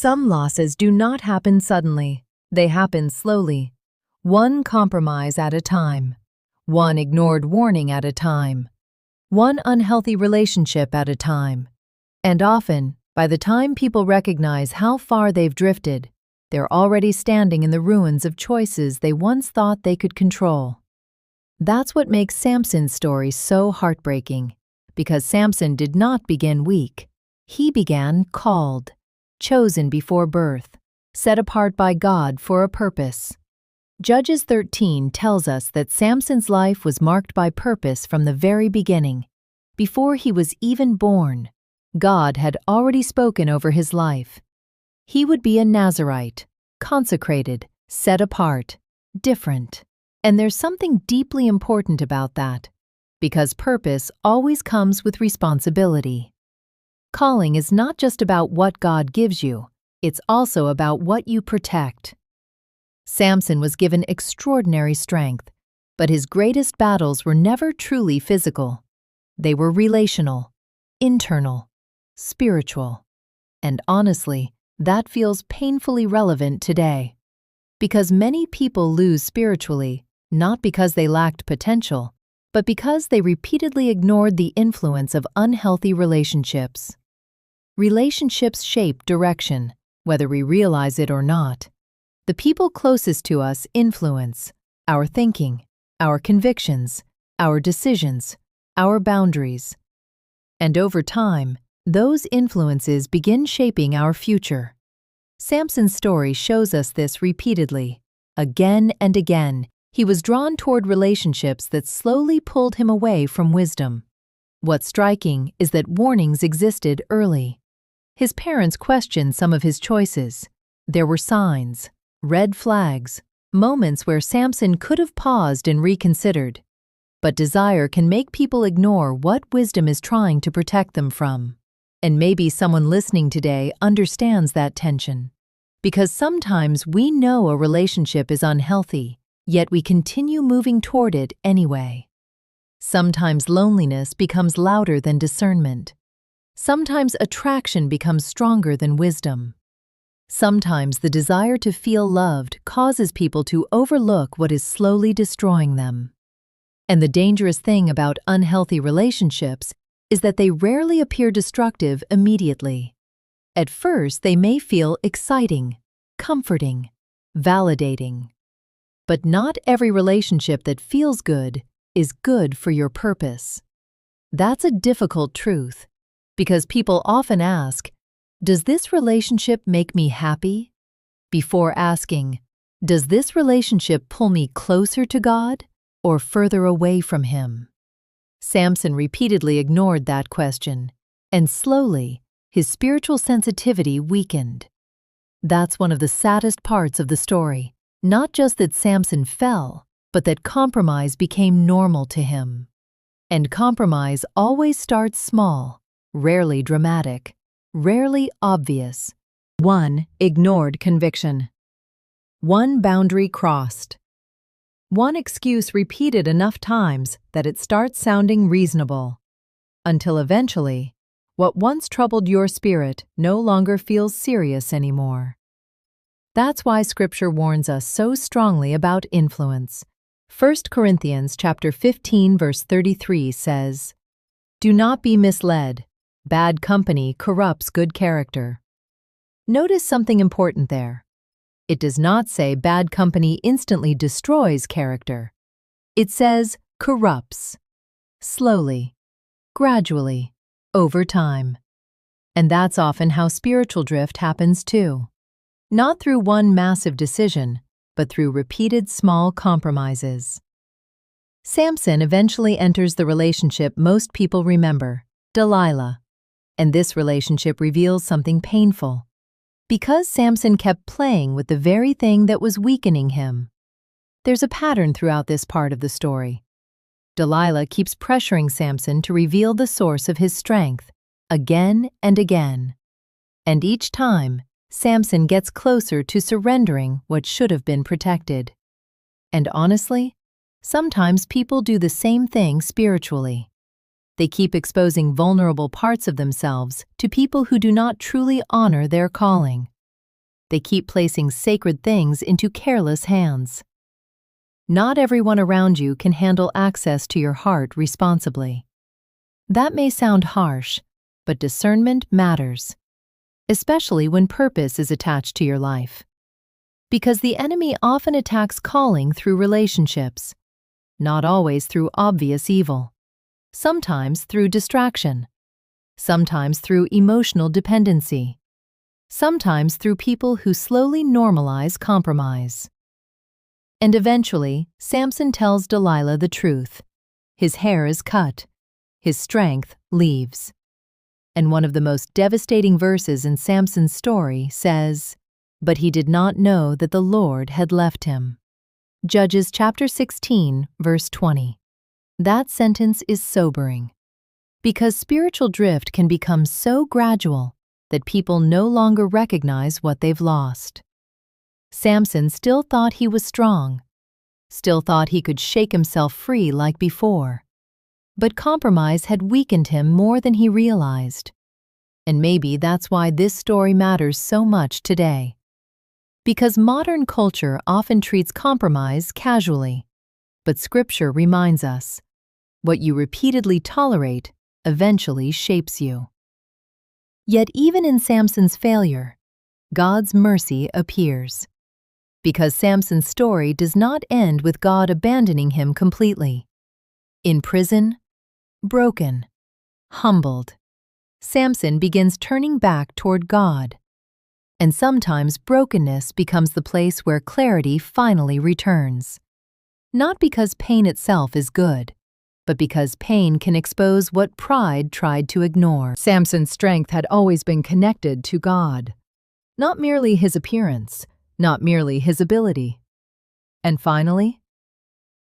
Some losses do not happen suddenly. They happen slowly. One compromise at a time. One ignored warning at a time. One unhealthy relationship at a time. And often, by the time people recognize how far they've drifted, they're already standing in the ruins of choices they once thought they could control. That's what makes Samson's story so heartbreaking, because Samson did not begin weak. He began called, chosen before birth, set apart by God for a purpose. Judges 13 tells us that Samson's life was marked by purpose from the very beginning. Before he was even born, God had already spoken over his life. He would be a Nazirite, consecrated, set apart, different. And there's something deeply important about that, because purpose always comes with responsibility. Calling is not just about what God gives you, it's also about what you protect. Samson was given extraordinary strength, but his greatest battles were never truly physical. They were relational, internal, spiritual. And honestly, that feels painfully relevant today. Because many people lose spiritually, not because they lacked potential, but because they repeatedly ignored the influence of unhealthy relationships. Relationships shape direction, whether we realize it or not. The people closest to us influence our thinking, our convictions, our decisions, our boundaries. And over time, those influences begin shaping our future. Samson's story shows us this repeatedly. Again and again, he was drawn toward relationships that slowly pulled him away from wisdom. What's striking is that warnings existed early. His parents questioned some of his choices. There were signs, red flags, moments where Samson could have paused and reconsidered. But desire can make people ignore what wisdom is trying to protect them from. And maybe someone listening today understands that tension. Because sometimes we know a relationship is unhealthy, yet we continue moving toward it anyway. Sometimes loneliness becomes louder than discernment. Sometimes attraction becomes stronger than wisdom. Sometimes the desire to feel loved causes people to overlook what is slowly destroying them. And the dangerous thing about unhealthy relationships is that they rarely appear destructive immediately. At first, they may feel exciting, comforting, validating. But not every relationship that feels good is good for your purpose. That's a difficult truth, because people often ask, "Does this relationship make me happy?" before asking, "Does this relationship pull me closer to God or further away from Him?" Samson repeatedly ignored that question, and slowly, his spiritual sensitivity weakened. That's one of the saddest parts of the story. Not just that Samson fell, but that compromise became normal to him. And compromise always starts small, rarely dramatic, rarely obvious. 1. Ignored conviction. 1 boundary crossed. 1 excuse repeated enough times that it starts sounding reasonable. Until eventually, what once troubled your spirit no longer feels serious anymore. That's why Scripture warns us so strongly about influence. 1 Corinthians chapter 15 verse 33 says, "Do not be misled. Bad company corrupts good character." Notice something important there. It does not say bad company instantly destroys character. It says corrupts. Slowly, gradually, over time. And that's often how spiritual drift happens too. Not through one massive decision, but through repeated small compromises. Samson eventually enters the relationship most people remember, Delilah. And this relationship reveals something painful. Because Samson kept playing with the very thing that was weakening him. There's a pattern throughout this part of the story. Delilah keeps pressuring Samson to reveal the source of his strength, again and again. And each time, Samson gets closer to surrendering what should have been protected. And honestly, sometimes people do the same thing spiritually. They keep exposing vulnerable parts of themselves to people who do not truly honor their calling. They keep placing sacred things into careless hands. Not everyone around you can handle access to your heart responsibly. That may sound harsh, but discernment matters, especially when purpose is attached to your life. Because the enemy often attacks calling through relationships, not always through obvious evil, sometimes through distraction, sometimes through emotional dependency, sometimes through people who slowly normalize compromise. And eventually, Samson tells Delilah the truth. His hair is cut. His strength leaves. And one of the most devastating verses in Samson's story says, "But he did not know that the Lord had left him." Judges chapter 16, verse 20. That sentence is sobering, because spiritual drift can become so gradual that people no longer recognize what they've lost. Samson still thought he was strong, still thought he could shake himself free like before. But compromise had weakened him more than he realized. And maybe that's why this story matters so much today. Because modern culture often treats compromise casually, but Scripture reminds us, what you repeatedly tolerate eventually shapes you. Yet even in Samson's failure, God's mercy appears. Because Samson's story does not end with God abandoning him completely. In prison, broken, humbled, Samson begins turning back toward God. And sometimes brokenness becomes the place where clarity finally returns. Not because pain itself is good, but because pain can expose what pride tried to ignore. Samson's strength had always been connected to God, not merely his appearance, not merely his ability. And finally,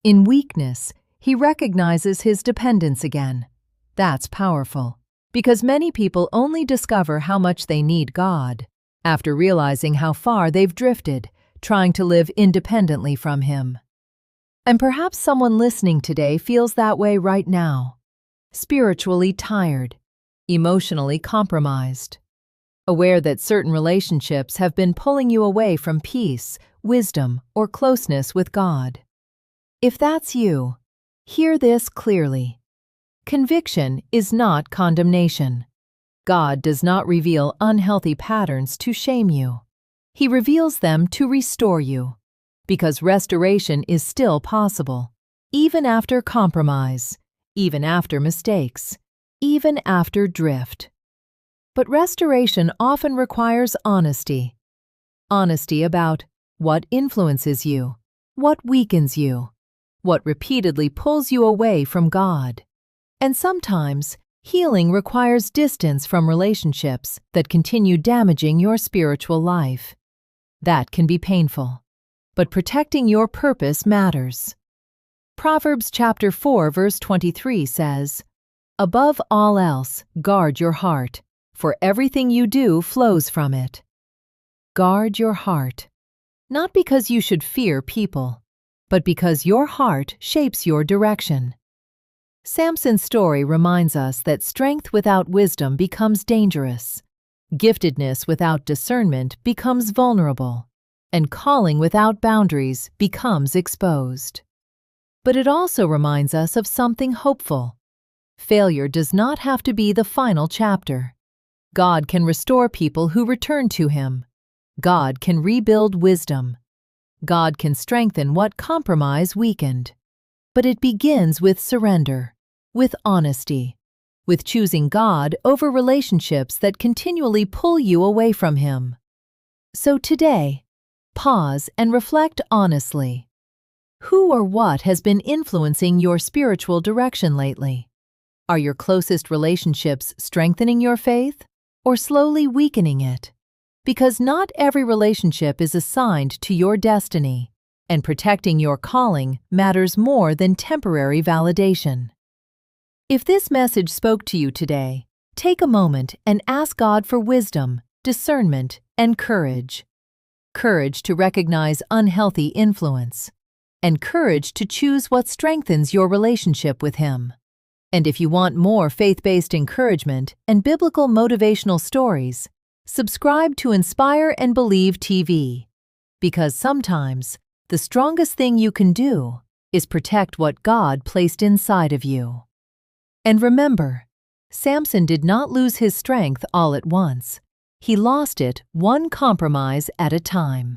in weakness, he recognizes his dependence again. That's powerful, because many people only discover how much they need God after realizing how far they've drifted, trying to live independently from Him. And perhaps someone listening today feels that way right now, spiritually tired, emotionally compromised, aware that certain relationships have been pulling you away from peace, wisdom, or closeness with God. If that's you, hear this clearly. Conviction is not condemnation. God does not reveal unhealthy patterns to shame you. He reveals them to restore you, because restoration is still possible, even after compromise, even after mistakes, even after drift. But restoration often requires honesty. Honesty about what influences you, what weakens you, what repeatedly pulls you away from God. And sometimes, healing requires distance from relationships that continue damaging your spiritual life. That can be painful, but protecting your purpose matters. Proverbs chapter 4, verse 23 says, "Above all else, guard your heart, for everything you do flows from it." Guard your heart, not because you should fear people, but because your heart shapes your direction. Samson's story reminds us that strength without wisdom becomes dangerous, giftedness without discernment becomes vulnerable, and calling without boundaries becomes exposed. But it also reminds us of something hopeful. Failure does not have to be the final chapter. God can restore people who return to Him. God can rebuild wisdom. God can strengthen what compromise weakened. But it begins with surrender, with honesty, with choosing God over relationships that continually pull you away from Him. So today, pause and reflect honestly. Who or what has been influencing your spiritual direction lately? Are your closest relationships strengthening your faith or slowly weakening it? Because not every relationship is assigned to your destiny, and protecting your calling matters more than temporary validation. If this message spoke to you today, take a moment and ask God for wisdom, discernment, and courage. Courage to recognize unhealthy influence, and courage to choose what strengthens your relationship with Him. And if you want more faith-based encouragement and biblical motivational stories, Subscribe to Inspire and Believe TV, because sometimes the strongest thing you can do is protect what God placed inside of you. And remember, Samson did not lose his strength all at once. He lost it one compromise at a time.